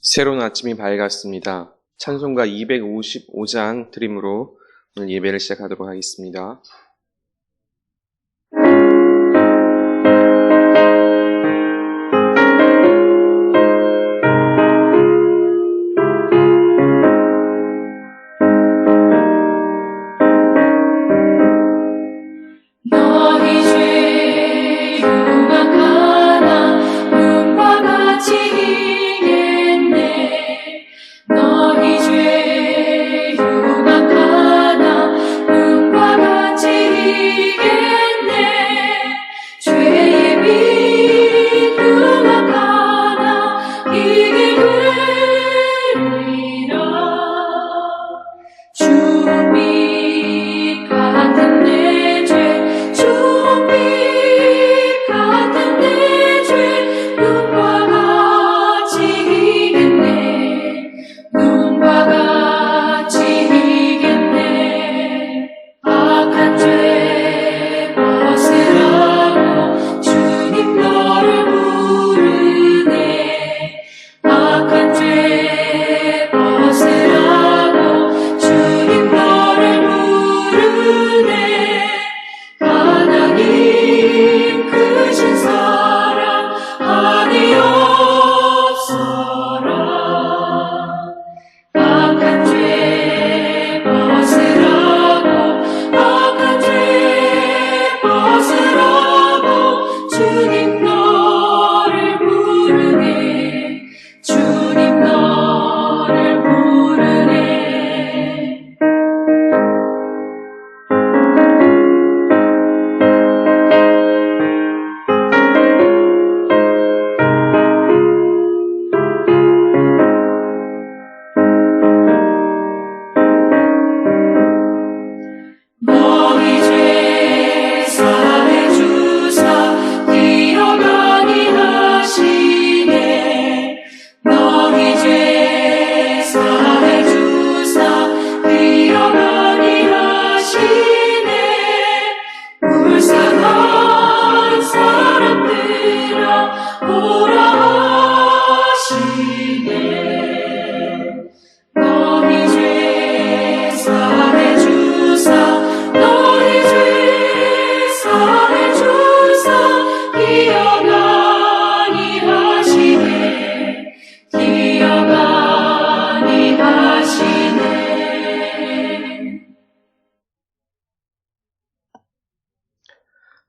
새로운 아침이 밝았습니다. 찬송가 255장 드림으로 오늘 예배를 시작하도록 하겠습니다.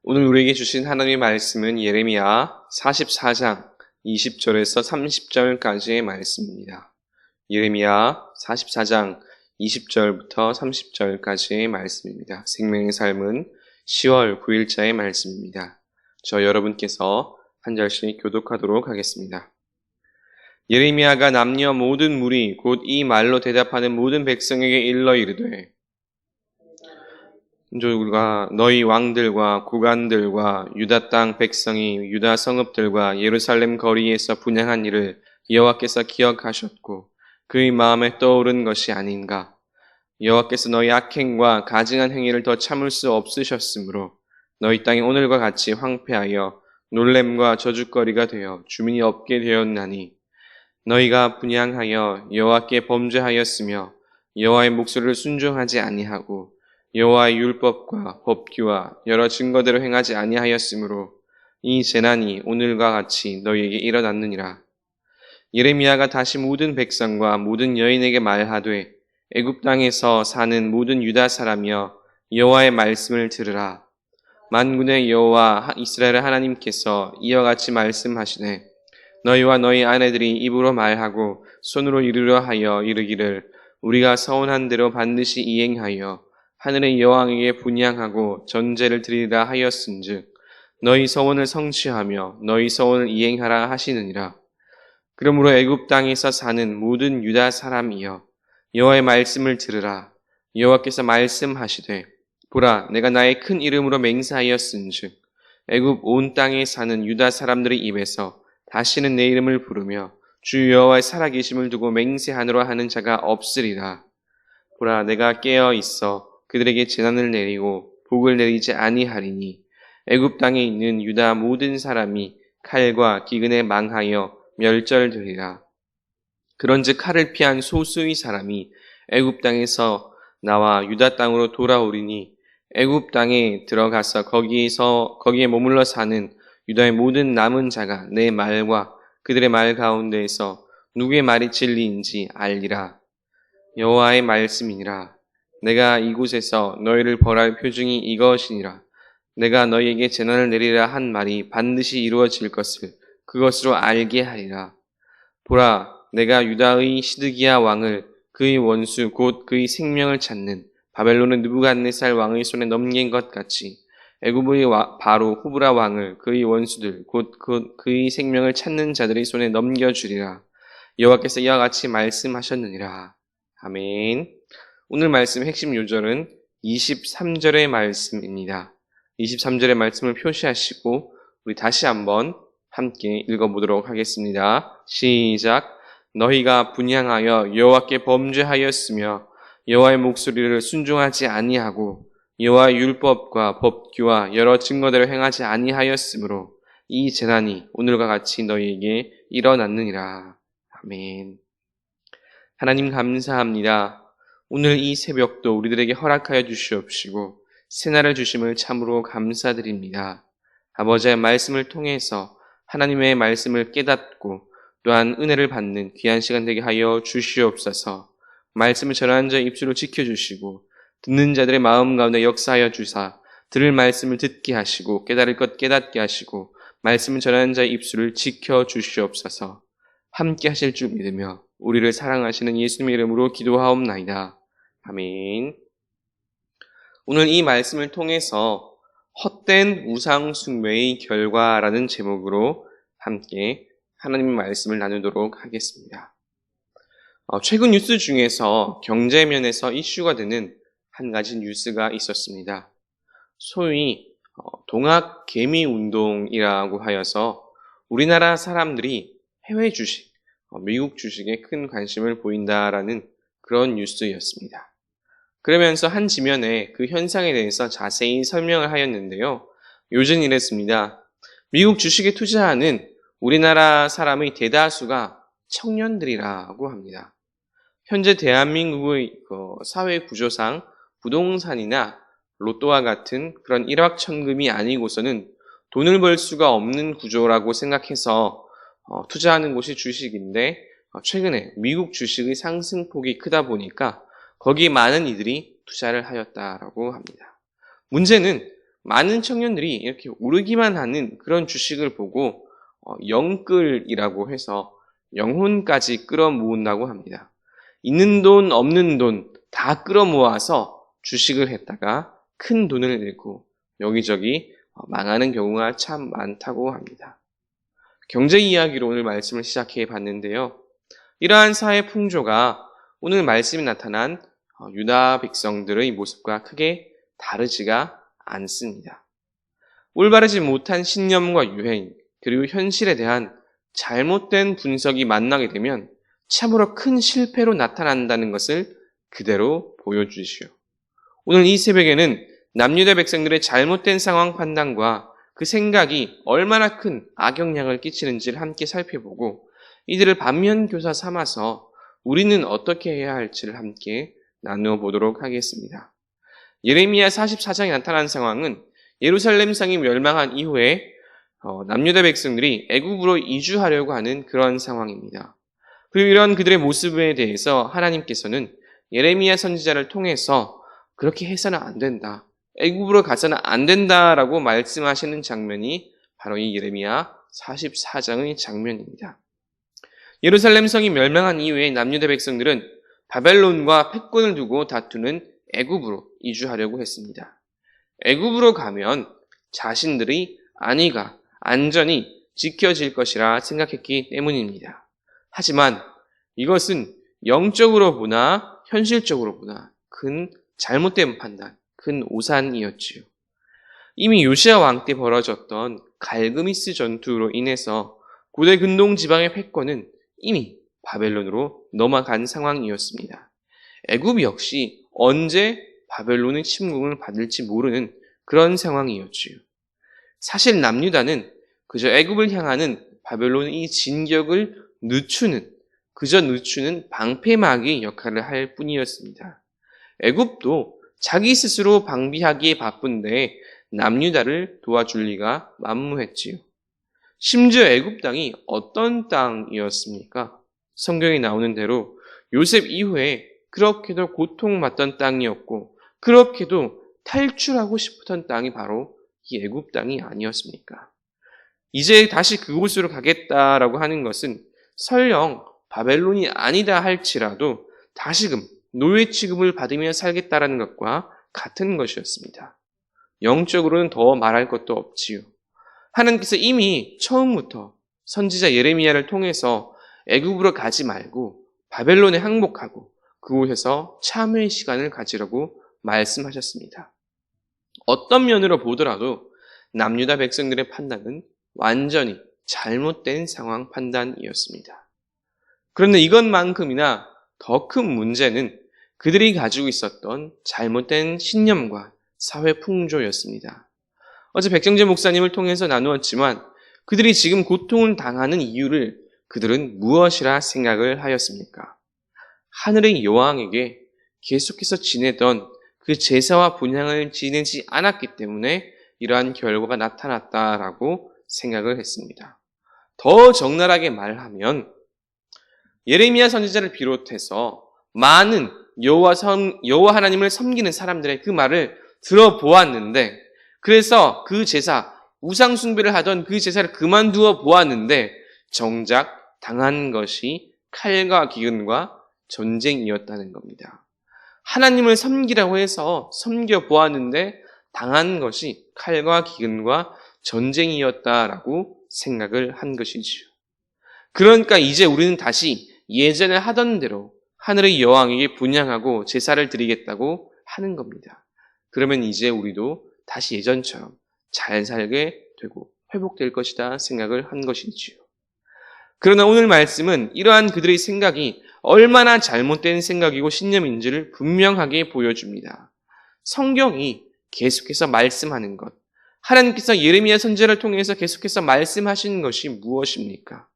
오늘 우리에게 주신 하나님의 말씀은 예레미야 44장 20절에서 30절까지의 말씀입니다. 예레미야 44장 20절부터 30절까지의 말씀입니다. 생명의 삶은 10월 9일자의 말씀입니다. 저 여러분께서 한 절씩 교독하도록 하겠습니다. 예레미야가 남녀 모든 무리 곧 이 말로 대답하는 모든 백성에게 일러 이르되 너희 왕들과 구관들과 유다 땅 백성이 유다 성읍들과 예루살렘 거리에서 분향한 일을 여호와께서 기억하셨고 그의 마음에 떠오른 것이 아닌가. 여호와께서 너희 악행과 가증한 행위를 더 참을 수 없으셨으므로 너희 땅이 오늘과 같이 황폐하여 놀램과 저주거리가 되어 주민이 없게 되었나니 너희가 분향하여 여호와께 범죄하였으며 여호와의 목소리를 순종하지 아니하고 여호와의 율법과 법규와 여러 증거대로 행하지 아니하였으므로 이 재난이 오늘과 같이 너희에게 일어났느니라. 예레미야가 다시 모든 백성과 모든 여인에게 말하되 애굽 땅에서 사는 모든 유다 사람이여 여호와의 말씀을 들으라. 만군의 여호와 이스라엘의 하나님께서 이와 같이 말씀하시되 너희와 너희 아내들이 입으로 말하고 손으로 이르려 하여 이르기를 우리가 서원한 대로 반드시 이행하여 하늘의 여왕에게 분향하고 전제를 드리라 하였은즉 너희 서원을 성취하며 너희 서원을 이행하라 하시느니라. 그러므로 애굽 땅에서 사는 모든 유다 사람이여 여호와의 말씀을 들으라. 여호와께서 말씀하시되 보라 내가 나의 큰 이름으로 맹세하였은즉 애굽 온 땅에 사는 유다 사람들의 입에서 다시는 내 이름을 부르며 주 여호와의 살아계심을 두고 맹세하노라 하는 자가 없으리라. 보라 내가 깨어 있어 그들에게 재난을 내리고 복을 내리지 아니하리니 애굽 땅에 있는 유다 모든 사람이 칼과 기근에 망하여 멸절되리라. 그런즉 칼을 피한 소수의 사람이 애굽 땅에서 나와 유다 땅으로 돌아오리니 애굽 땅에 들어가서 거기에 머물러 사는 유다의 모든 남은 자가 내 말과 그들의 말 가운데에서 누구의 말이 진리인지 알리라. 여호와의 말씀이니라. 내가 이곳에서 너희를 벌할 표징이 이것이니라. 내가 너희에게 재난을 내리라 한 말이 반드시 이루어질 것을 그것으로 알게 하리라. 보라, 내가 유다의 시드기야 왕을 그의 원수 곧 그의 생명을 찾는 바벨론의 느부갓네살 왕의 손에 넘긴 것 같이 애굽의 바로 호브라 왕을 그의 원수들 곧 그의 생명을 찾는 자들의 손에 넘겨주리라. 여호와께서 이와 같이 말씀하셨느니라. 아멘. 오늘 말씀의 핵심 요절은 23절의 말씀입니다. 23절의 말씀을 표시하시고 우리 다시 한번 함께 읽어보도록 하겠습니다. 시작. 너희가 분향하여 여호와께 범죄하였으며 여호와의 목소리를 순종하지 아니하고 여호와의 율법과 법규와 여러 증거대로 행하지 아니하였으므로 이 재난이 오늘과 같이 너희에게 일어났느니라. 아멘. 하나님 감사합니다. 오늘 이 새벽도 우리들에게 허락하여 주시옵시고 새날을 주심을 참으로 감사드립니다. 아버지의 말씀을 통해서 하나님의 말씀을 깨닫고 또한 은혜를 받는 귀한 시간 되게 하여 주시옵소서. 말씀을 전하는 자의 입술을 지켜주시고 듣는 자들의 마음 가운데 역사하여 주사 들을 말씀을 듣게 하시고 깨달을 것 깨닫게 하시고 말씀을 전하는 자의 입술을 지켜주시옵소서. 함께 하실 줄 믿으며 우리를 사랑하시는 예수님의 이름으로 기도하옵나이다. 아멘. 오늘 이 말씀을 통해서 헛된 우상 숭배의 결과라는 제목으로 함께 하나님의 말씀을 나누도록 하겠습니다. 최근 뉴스 중에서 경제면에서 이슈가 되는 한 가지 뉴스가 있었습니다. 소위 동학 개미 운동이라고 하여서 우리나라 사람들이 해외 주식, 미국 주식에 큰 관심을 보인다라는 그런 뉴스였습니다. 그러면서 한 지면에 그 현상에 대해서 자세히 설명을 하였는데요. 요즘 이랬습니다. 미국 주식에 투자하는 우리나라 사람의 대다수가 청년들이라고 합니다. 현재 대한민국의 사회 구조상 부동산이나 로또와 같은 그런 일확천금이 아니고서는 돈을 벌 수가 없는 구조라고 생각해서 투자하는 곳이 주식인데 최근에 미국 주식의 상승폭이 크다 보니까 거기에 많은 이들이 투자를 하였다라고 합니다. 문제는 많은 청년들이 이렇게 오르기만 하는 그런 주식을 보고 영끌이라고 해서 영혼까지 끌어모은다고 합니다. 있는 돈 없는 돈 다 끌어모아서 주식을 했다가 큰 돈을 잃고 여기저기 망하는 경우가 참 많다고 합니다. 경제 이야기로 오늘 말씀을 시작해 봤는데요. 이러한 사회 풍조가 오늘 말씀이 나타난 유다 백성들의 모습과 크게 다르지가 않습니다. 올바르지 못한 신념과 유행 그리고 현실에 대한 잘못된 분석이 만나게 되면 참으로 큰 실패로 나타난다는 것을 그대로 보여주시오. 오늘 이 새벽에는 남유다 백성들의 잘못된 상황 판단과 그 생각이 얼마나 큰 악영향을 끼치는지를 함께 살펴보고 이들을 반면교사 삼아서 우리는 어떻게 해야 할지를 함께 나누어 보도록 하겠습니다. 예레미야 44장에 나타난 상황은 예루살렘 성이 멸망한 이후에 남유다 백성들이 애굽으로 이주하려고 하는 그런 상황입니다. 그리고 이런 그들의 모습에 대해서 하나님께서는 예레미야 선지자를 통해서 그렇게 해서는 안 된다. 애굽으로 가서는 안 된다라고 말씀하시는 장면이 바로 이 예레미야 44장의 장면입니다. 예루살렘 성이 멸망한 이후에 남유다 백성들은 바벨론과 패권을 두고 다투는 애굽으로 이주하려고 했습니다. 애굽으로 가면 자신들의 안위가 안전이 지켜질 것이라 생각했기 때문입니다. 하지만 이것은 영적으로 보나 현실적으로 보나 큰 잘못된 판단, 큰 오산이었지요. 이미 요시야 왕 때 벌어졌던 갈그미스 전투로 인해서 고대 근동 지방의 패권은 이미 바벨론으로 넘어간 상황이었습니다. 애굽 역시 언제 바벨론의 침공을 받을지 모르는 그런 상황이었지요. 사실 남유다는 그저 애굽을 향하는 바벨론의 이 진격을 늦추는 그저 늦추는 방패막이 역할을 할 뿐이었습니다. 애굽도 자기 스스로 방비하기에 바쁜데 남유다를 도와줄 리가 만무했지요. 심지어 애굽 땅이 어떤 땅이었습니까? 성경에 나오는 대로 요셉 이후에 그렇게도 고통받던 땅이었고 그렇게도 탈출하고 싶었던 땅이 바로 이 애굽 땅이 아니었습니까? 이제 다시 그곳으로 가겠다라고 하는 것은 설령 바벨론이 아니다 할지라도 다시금 노예 취급을 받으며 살겠다라는 것과 같은 것이었습니다. 영적으로는 더 말할 것도 없지요. 하나님께서 이미 처음부터 선지자 예레미야를 통해서 애굽으로 가지 말고 바벨론에 항복하고 그곳에서 참회의 시간을 가지라고 말씀하셨습니다. 어떤 면으로 보더라도 남유다 백성들의 판단은 완전히 잘못된 상황 판단이었습니다. 그런데 이것만큼이나 더 큰 문제는 그들이 가지고 있었던 잘못된 신념과 사회 풍조였습니다. 어제 백정재 목사님을 통해서 나누었지만 그들이 지금 고통을 당하는 이유를 그들은 무엇이라 생각을 하였습니까? 하늘의 여왕에게 계속해서 지내던 그 제사와 분향을 지내지 않았기 때문에 이러한 결과가 나타났다라고 생각을 했습니다. 더 적나라하게 말하면 예레미야 선지자를 비롯해서 많은 여호와 하나님을 섬기는 사람들의 그 말을 들어보았는데 그래서 그 제사, 우상 숭배를 하던 그 제사를 그만두어 보았는데 정작 당한 것이 칼과 기근과 전쟁이었다는 겁니다. 하나님을 섬기라고 해서 섬겨보았는데 당한 것이 칼과 기근과 전쟁이었다라고 생각을 한 것이지요. 그러니까 이제 우리는 다시 예전에 하던 대로 하늘의 여왕에게 분향하고 제사를 드리겠다고 하는 겁니다. 그러면 이제 우리도 다시 예전처럼 잘 살게 되고 회복될 것이다 생각을 한 것이지요. 그러나 오늘 말씀은 이러한 그들의 생각이 얼마나 잘못된 생각이고 신념인지를 분명하게 보여줍니다. 성경이 계속해서 말씀하는 것, 하나님께서 예레미야 선지자를 통해서 계속해서 말씀하신 것이 무엇입니까?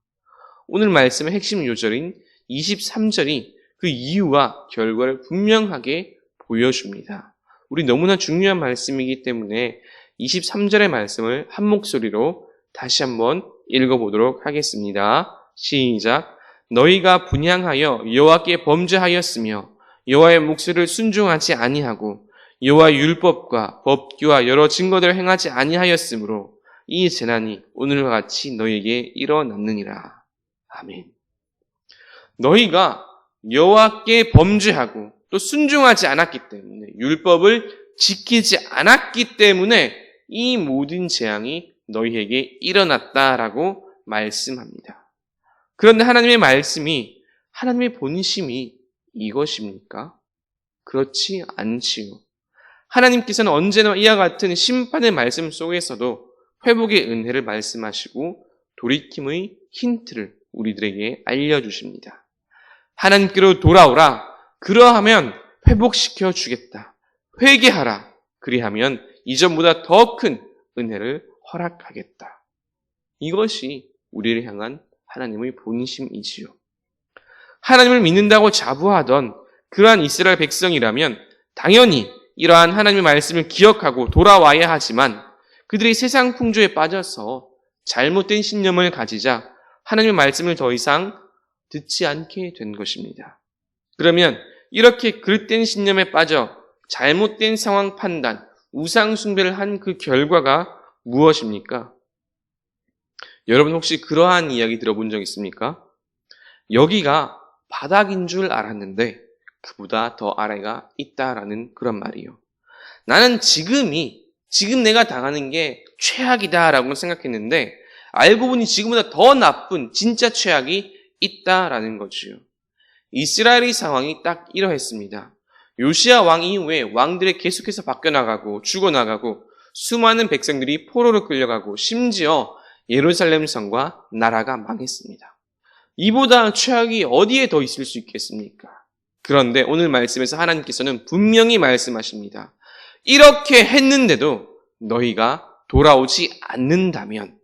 오늘 말씀의 핵심 요절인 23절이 그 이유와 결과를 분명하게 보여줍니다. 우리 너무나 중요한 말씀이기 때문에 23절의 말씀을 한 목소리로 다시 한번 읽어보도록 하겠습니다. 시작. 너희가 분향하여 여호와께 범죄하였으며 여호와의 목소리를 순종하지 아니하고 여호와의 율법과 법규와 여러 증거들을 행하지 아니하였으므로 이 재난이 오늘과 같이 너희에게 일어났느니라. 아멘. 너희가 여호와께 범죄하고 또 순종하지 않았기 때문에 율법을 지키지 않았기 때문에 이 모든 재앙이 너희에게 일어났다라고 말씀합니다. 그런데 하나님의 말씀이 하나님의 본심이 이것입니까? 그렇지 않지요. 하나님께서는 언제나 이와 같은 심판의 말씀 속에서도 회복의 은혜를 말씀하시고 돌이킴의 힌트를 우리들에게 알려주십니다. 하나님께로 돌아오라. 그러하면 회복시켜 주겠다. 회개하라. 그리하면 이전보다 더 큰 은혜를 허락하겠다. 이것이 우리를 향한 하나님의 본심이지요. 하나님을 믿는다고 자부하던 그러한 이스라엘 백성이라면 당연히 이러한 하나님의 말씀을 기억하고 돌아와야 하지만 그들이 세상 풍조에 빠져서 잘못된 신념을 가지자 하나님의 말씀을 더 이상 듣지 않게 된 것입니다. 그러면 이렇게 그릇된 신념에 빠져 잘못된 상황 판단, 우상 숭배를 한 그 결과가 무엇입니까? 여러분 혹시 그러한 이야기 들어본 적 있습니까? 여기가 바닥인 줄 알았는데 그보다 더 아래가 있다라는 그런 말이요. 나는 지금 내가 당하는 게 최악이다라고 생각했는데 알고 보니 지금보다 더 나쁜 진짜 최악이 있다라는 거지요. 이스라엘의 상황이 딱 이러했습니다. 요시야 왕 이후에 왕들이 계속해서 바뀌어나가고 죽어나가고 수많은 백성들이 포로로 끌려가고 심지어 예루살렘 성과 나라가 망했습니다. 이보다 최악이 어디에 더 있을 수 있겠습니까? 그런데 오늘 말씀에서 하나님께서는 분명히 말씀하십니다. 이렇게 했는데도 너희가 돌아오지 않는다면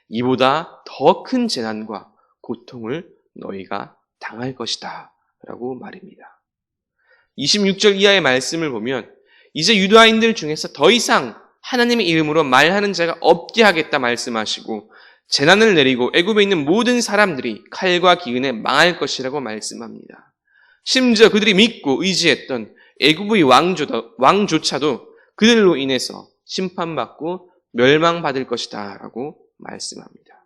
이보다 더 큰 재난과 고통을 너희가 당할 것이다 라고 말입니다. 26절 이하의 말씀을 보면 이제 유다인들 중에서 더 이상 하나님의 이름으로 말하는 자가 없게 하겠다 말씀하시고 재난을 내리고 애굽에 있는 모든 사람들이 칼과 기근에 망할 것이라고 말씀합니다. 심지어 그들이 믿고 의지했던 애굽의 왕조차도 그들로 인해서 심판받고 멸망받을 것이다 라고 말씀합니다.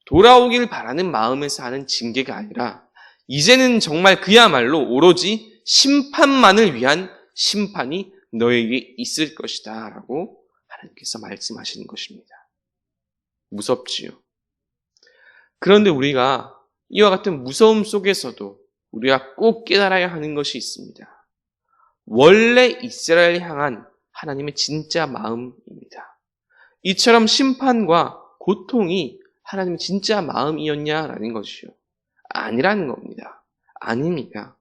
돌아오길 바라는 마음에서 하는 징계가 아니라 이제는 정말 그야말로 오로지 심판만을 위한 심판이 너에게 있을 것이다 라고 하나님께서 말씀하시는 것입니다. 무섭지요. 그런데 우리가 이와 같은 무서움 속에서도 우리가 꼭 깨달아야 하는 것이 있습니다. 원래 이스라엘 향한 하나님의 진짜 마음입니다. 이처럼 심판과 고통이 하나님의 진짜 마음이었냐라는 것이요. 아니라는 겁니다. 아닙니다.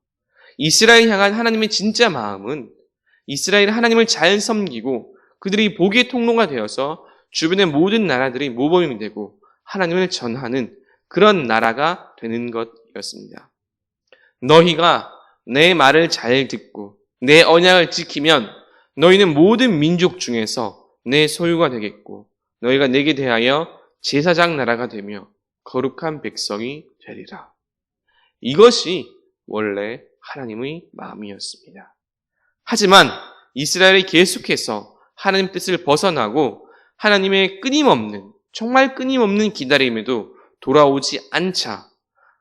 이스라엘 향한 하나님의 진짜 마음은 이스라엘 하나님을 잘 섬기고 그들이 복의 통로가 되어서 주변의 모든 나라들이 모범이 되고 하나님을 전하는 그런 나라가 되는 것이었습니다. 너희가 내 말을 잘 듣고 내 언약을 지키면 너희는 모든 민족 중에서 내 소유가 되겠고 너희가 내게 대하여 제사장 나라가 되며 거룩한 백성이 되리라. 이것이 원래 하나님의 마음이었습니다. 하지만 이스라엘이 계속해서 하나님 뜻을 벗어나고 하나님의 정말 끊임없는 기다림에도 돌아오지 않자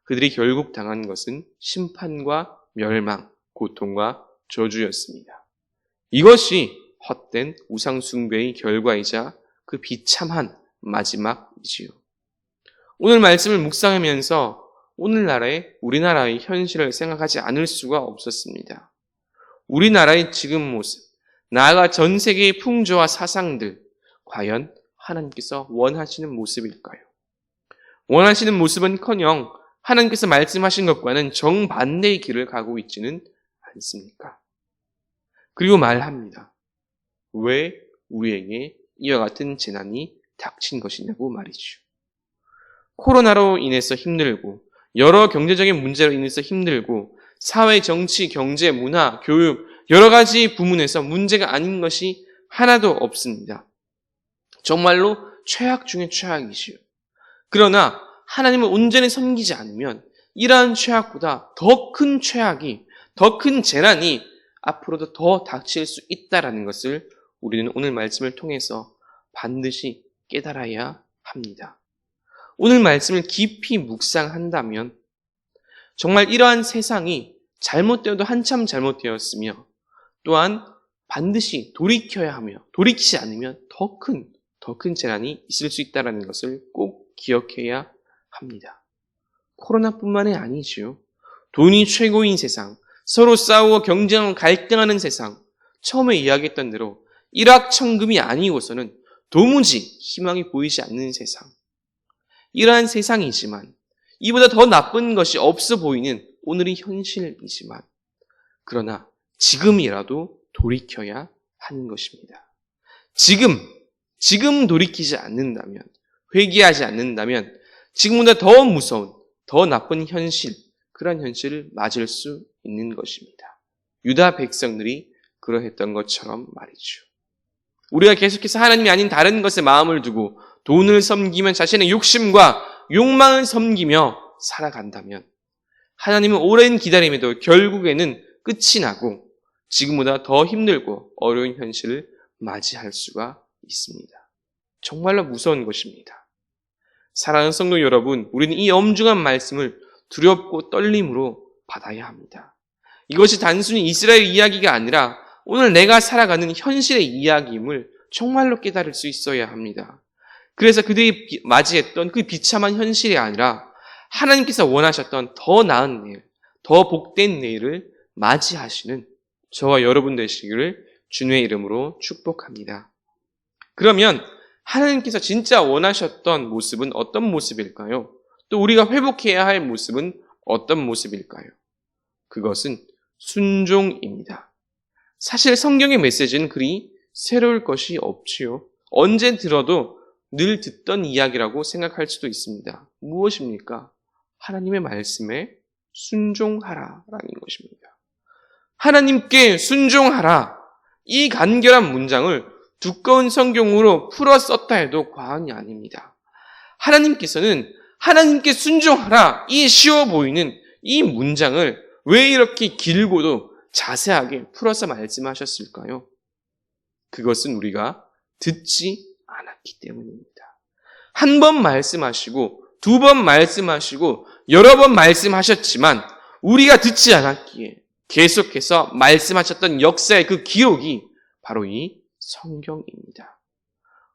그들이 결국 당한 것은 심판과 멸망, 고통과 저주였습니다. 이것이 헛된 우상숭배의 결과이자 그 비참한 마지막이지요. 오늘 말씀을 묵상하면서 우리나라의 현실을 생각하지 않을 수가 없었습니다. 우리나라의 지금 모습, 나아가 전 세계의 풍조와 사상들, 과연 하나님께서 원하시는 모습일까요? 원하시는 모습은커녕 하나님께서 말씀하신 것과는 정반대의 길을 가고 있지는 않습니까? 그리고 말합니다. 왜 우리에게 이와 같은 재난이 닥친 것이냐고 말이죠. 코로나로 인해서 힘들고 여러 경제적인 문제로 인해서 힘들고 사회, 정치, 경제, 문화, 교육 여러 가지 부문에서 문제가 아닌 것이 하나도 없습니다. 정말로 최악 중에 최악이시요. 그러나 하나님을 온전히 섬기지 않으면 이러한 최악보다 더 큰 최악이, 더 큰 재난이 앞으로도 더 닥칠 수 있다는 것을 우리는 오늘 말씀을 통해서 반드시 깨달아야 합니다. 오늘 말씀을 깊이 묵상한다면 정말 이러한 세상이 잘못되어도 한참 잘못되었으며 또한 반드시 돌이켜야 하며 돌이키지 않으면 더 큰 재난이 있을 수 있다는 것을 꼭 기억해야 합니다. 코로나뿐만이 아니지요. 돈이 최고인 세상, 서로 싸우고 경쟁하고 갈등하는 세상, 처음에 이야기했던 대로 일확천금이 아니고서는 도무지 희망이 보이지 않는 세상. 이러한 세상이지만 이보다 더 나쁜 것이 없어 보이는 오늘의 현실이지만 그러나 지금이라도 돌이켜야 하는 것입니다. 지금 돌이키지 않는다면, 회개하지 않는다면 지금보다 더 무서운, 더 나쁜 현실, 그런 현실을 맞을 수 있는 것입니다. 유다 백성들이 그러했던 것처럼 말이죠. 우리가 계속해서 하나님이 아닌 다른 것에 마음을 두고 돈을 섬기면 자신의 욕심과 욕망을 섬기며 살아간다면 하나님은 오랜 기다림에도 결국에는 끝이 나고 지금보다 더 힘들고 어려운 현실을 맞이할 수가 있습니다. 정말로 무서운 것입니다. 사랑하는 성도 여러분, 우리는 이 엄중한 말씀을 두렵고 떨림으로 받아야 합니다. 이것이 단순히 이스라엘 이야기가 아니라 오늘 내가 살아가는 현실의 이야기임을 정말로 깨달을 수 있어야 합니다. 그래서 그들이 맞이했던 그 비참한 현실이 아니라 하나님께서 원하셨던 더 나은 내일, 더 복된 내일을 맞이하시는 저와 여러분 되시기를 주님의 이름으로 축복합니다. 그러면 하나님께서 진짜 원하셨던 모습은 어떤 모습일까요? 또 우리가 회복해야 할 모습은 어떤 모습일까요? 그것은 순종입니다. 사실 성경의 메시지는 그리 새로울 것이 없지요. 언제 들어도 늘 듣던 이야기라고 생각할 수도 있습니다. 무엇입니까? 하나님의 말씀에 순종하라라는 것입니다. 하나님께 순종하라. 이 간결한 문장을 두꺼운 성경으로 풀어 썼다 해도 과언이 아닙니다. 하나님께서는 하나님께 순종하라. 이 쉬워 보이는 이 문장을 왜 이렇게 길고도 자세하게 풀어서 말씀하셨을까요? 그것은 우리가 듣지 않았기 때문입니다. 한 번 말씀하시고 두 번 말씀하시고 여러 번 말씀하셨지만 우리가 듣지 않았기에 계속해서 말씀하셨던 역사의 그 기록이 바로 이 성경입니다.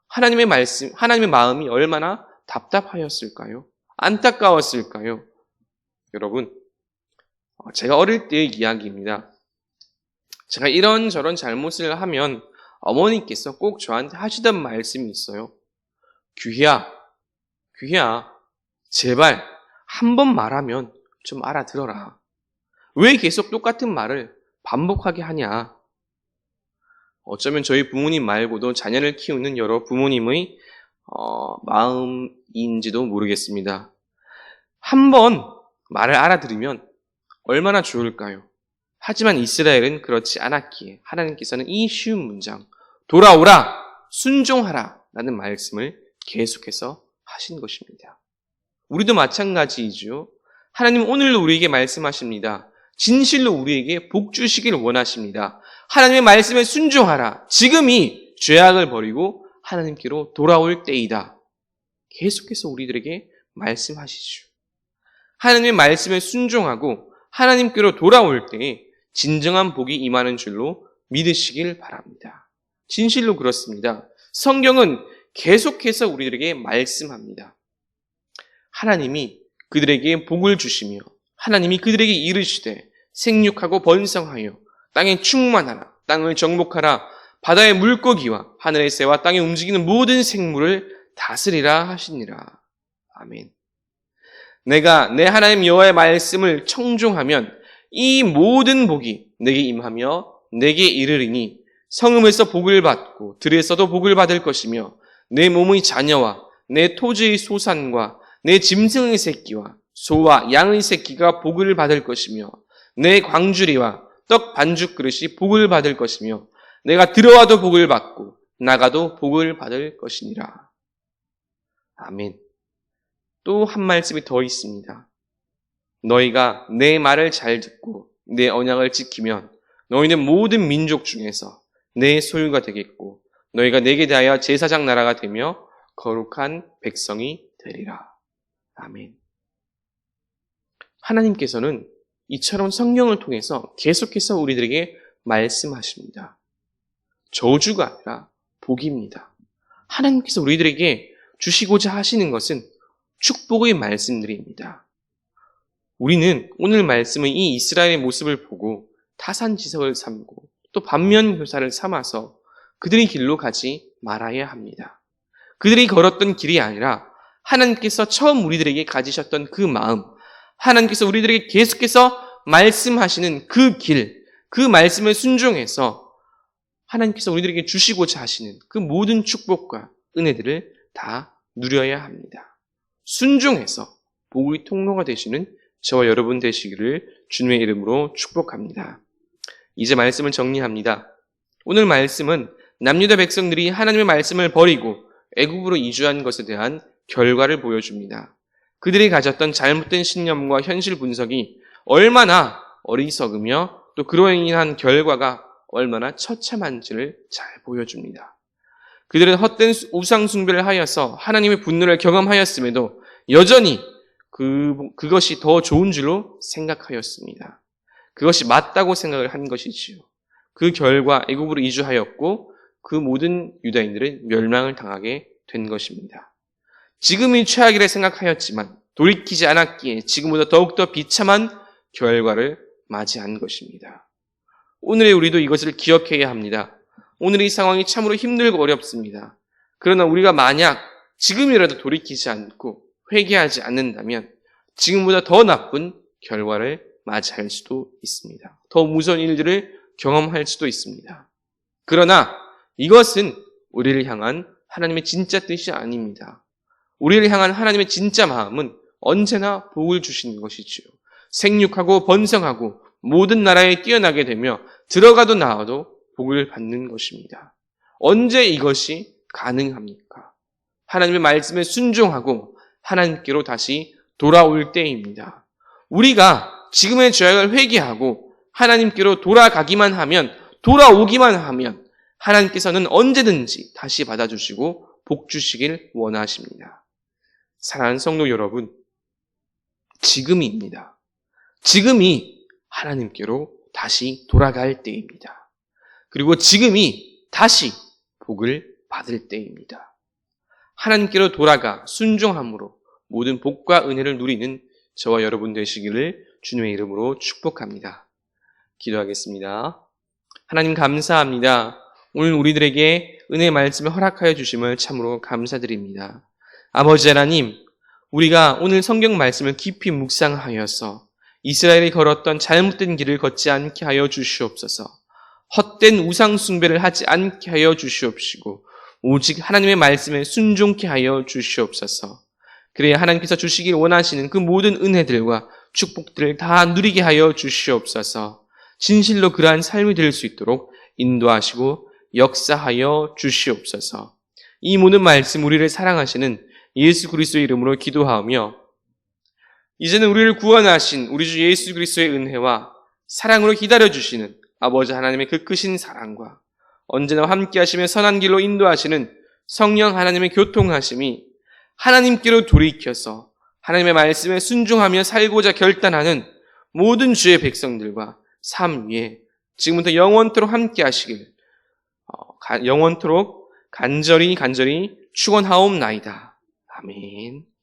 하나님의 말씀, 하나님의 마음이 얼마나 답답하였을까요? 안타까웠을까요? 여러분, 제가 어릴 때의 이야기입니다. 제가 이런저런 잘못을 하면 어머니께서 꼭 저한테 하시던 말씀이 있어요. 귀희야, 제발 한 번 말하면 좀 알아들어라. 왜 계속 똑같은 말을 반복하게 하냐? 어쩌면 저희 부모님 말고도 자녀를 키우는 여러 부모님의 마음인지도 모르겠습니다. 한 번 말을 알아들으면 얼마나 좋을까요? 하지만 이스라엘은 그렇지 않았기에 하나님께서는 이 쉬운 문장, 돌아오라, 순종하라 라는 말씀을 계속해서 하신 것입니다. 우리도 마찬가지이죠. 하나님은 오늘도 우리에게 말씀하십니다. 진실로 우리에게 복 주시기를 원하십니다. 하나님의 말씀에 순종하라. 지금이 죄악을 버리고 하나님께로 돌아올 때이다. 계속해서 우리들에게 말씀하시죠. 하나님의 말씀에 순종하고 하나님께로 돌아올 때에 진정한 복이 임하는 줄로 믿으시길 바랍니다. 진실로 그렇습니다. 성경은 계속해서 우리들에게 말씀합니다. 하나님이 그들에게 복을 주시며 하나님이 그들에게 이르시되 생육하고 번성하여 땅에 충만하라, 땅을 정복하라, 바다의 물고기와 하늘의 새와 땅에 움직이는 모든 생물을 다스리라 하시니라. 아멘. 내가 내 하나님 여호와의 말씀을 청종하면 이 모든 복이 내게 임하며 내게 이르리니 성읍에서 복을 받고 들에서도 복을 받을 것이며 내 몸의 자녀와 내 토지의 소산과 내 짐승의 새끼와 소와 양의 새끼가 복을 받을 것이며 내 광주리와 떡 반죽 그릇이 복을 받을 것이며 내가 들어와도 복을 받고 나가도 복을 받을 것이니라. 아멘. 또 한 말씀이 더 있습니다. 너희가 내 말을 잘 듣고 내 언약을 지키면 너희는 모든 민족 중에서 내 소유가 되겠고 너희가 내게 대하여 제사장 나라가 되며 거룩한 백성이 되리라. 아멘. 하나님께서는 이처럼 성경을 통해서 계속해서 우리들에게 말씀하십니다. 저주가 아니라 복입니다. 하나님께서 우리들에게 주시고자 하시는 것은 축복의 말씀들입니다. 우리는 오늘 말씀의 이 이스라엘의 모습을 보고 타산지석을 삼고 또 반면교사를 삼아서 그들의 길로 가지 말아야 합니다. 그들이 걸었던 길이 아니라 하나님께서 처음 우리들에게 가지셨던 그 마음, 하나님께서 우리들에게 계속해서 말씀하시는 그 길, 그 말씀에 순종해서 하나님께서 우리들에게 주시고자 하시는 그 모든 축복과 은혜들을 다 누려야 합니다. 순종해서 복의 통로가 되시는 저와 여러분 되시기를 주님의 이름으로 축복합니다. 이제 말씀을 정리합니다. 오늘 말씀은 남유다 백성들이 하나님의 말씀을 버리고 애굽으로 이주한 것에 대한 결과를 보여줍니다. 그들이 가졌던 잘못된 신념과 현실 분석이 얼마나 어리석으며 또 그로 인한 결과가 얼마나 처참한지를 잘 보여줍니다. 그들은 헛된 우상 숭배를 하여서 하나님의 분노를 경험하였음에도 여전히 그것이 더 좋은 줄로 생각하였습니다. 그것이 맞다고 생각을 한 것이지요. 그 결과 애굽으로 이주하였고 그 모든 유다인들은 멸망을 당하게 된 것입니다. 지금이 최악이라 생각하였지만 돌이키지 않았기에 지금보다 더욱더 비참한 결과를 맞이한 것입니다. 오늘의 우리도 이것을 기억해야 합니다. 오늘의 상황이 참으로 힘들고 어렵습니다. 그러나 우리가 만약 지금이라도 돌이키지 않고 회개하지 않는다면 지금보다 더 나쁜 결과를 맞이할 수도 있습니다. 더 무서운 일들을 경험할 수도 있습니다. 그러나 이것은 우리를 향한 하나님의 진짜 뜻이 아닙니다. 우리를 향한 하나님의 진짜 마음은 언제나 복을 주시는 것이지요. 생육하고 번성하고 모든 나라에 뛰어나게 되며 들어가도 나와도 복을 받는 것입니다. 언제 이것이 가능합니까? 하나님의 말씀에 순종하고 하나님께로 다시 돌아올 때입니다. 우리가 지금의 죄악을 회개하고 하나님께로 돌아오기만 하면 하나님께서는 언제든지 다시 받아주시고 복 주시길 원하십니다. 사랑하는 성도 여러분, 지금입니다. 지금이 하나님께로 다시 돌아갈 때입니다. 그리고 지금이 다시 복을 받을 때입니다. 하나님께로 돌아가 순종함으로 모든 복과 은혜를 누리는 저와 여러분 되시기를 주님의 이름으로 축복합니다. 기도하겠습니다. 하나님 감사합니다. 오늘 우리들에게 은혜의 말씀을 허락하여 주심을 참으로 감사드립니다. 아버지 하나님, 우리가 오늘 성경 말씀을 깊이 묵상하여서 이스라엘이 걸었던 잘못된 길을 걷지 않게 하여 주시옵소서. 헛된 우상 숭배를 하지 않게 하여 주시옵시고 오직 하나님의 말씀에 순종케 하여 주시옵소서. 그래야 하나님께서 주시길 원하시는 그 모든 은혜들과 축복들을 다 누리게 하여 주시옵소서. 진실로 그러한 삶이 될 수 있도록 인도하시고 역사하여 주시옵소서. 이 모든 말씀 우리를 사랑하시는 예수 그리스도의 이름으로 기도하며 이제는 우리를 구원하신 우리 주 예수 그리스도의 은혜와 사랑으로 기다려주시는 아버지 하나님의 그 크신 사랑과 언제나 함께 하시며 선한 길로 인도하시는 성령 하나님의 교통하심이 하나님께로 돌이켜서 하나님의 말씀에 순종하며 살고자 결단하는 모든 주의 백성들과 삶 위에 지금부터 영원토록 함께 하시길 영원토록 간절히 축원하옵나이다. 아멘.